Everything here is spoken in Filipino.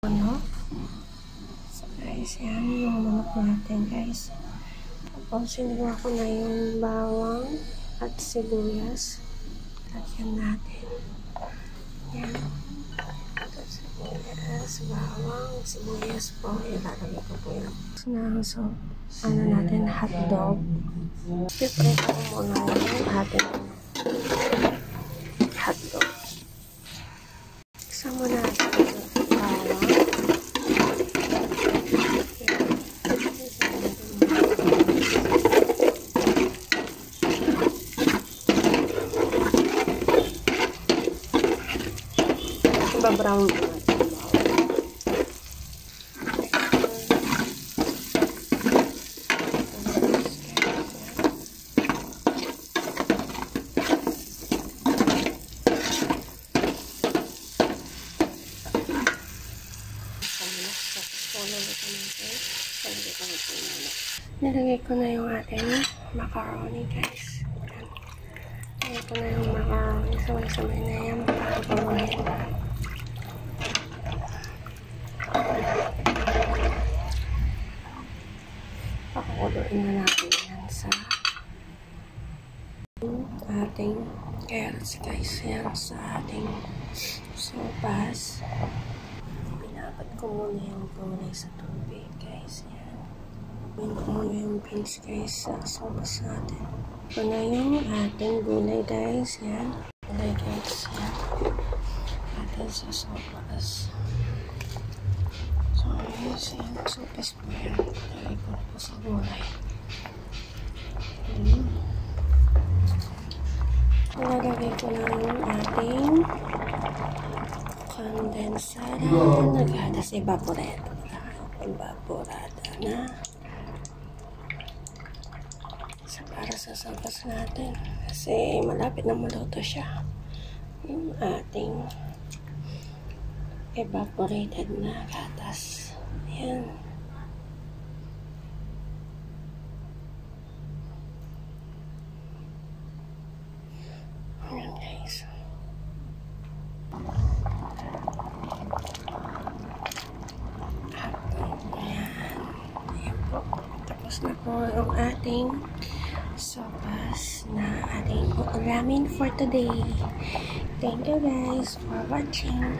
Manok. So guys, yan yung manok natin guys. Tapos sinuha ko na yung bawang at sibuyas. Lagyan natin. Yan. Ito sibuyas, bawang, sibuyas po. Ilalagay ko po yan. So, ano natin, hotdog. Piprito ko muna yung ating hotdog. Isa muna natin yung bawang. Brown po natin yung bawang. Nilagay ko na yung ating macaroni guys. Nilagay ko na yung macaroni. Sabay-sabay na yan. Pagpapawain na. Pakukuloyin na natin yan sa ating carrots guys. Yan sa ating sopas. Pinapat ko muna yung gulay sa tubig guys. Yan. Pinapat ko muna yung beans guys sa sopas natin. Ito na yung ating gulay guys. Yan. Gulay guys. Yan. Atin sa sopas. So, yan. Sopas po yan. Lagay ko po sa gulay. Nalagay ko na yung ating kondensada. Naghadas evaporado. Evaporada na. So, para sa sopas natin. Kasi malapit na maluto siya. Yung ating evaporated na gatas. Ayan. Ayan guys. Ayan. Ayan po. Tapos na po yung ating sopas na ating ramen for today. Thank you guys for watching.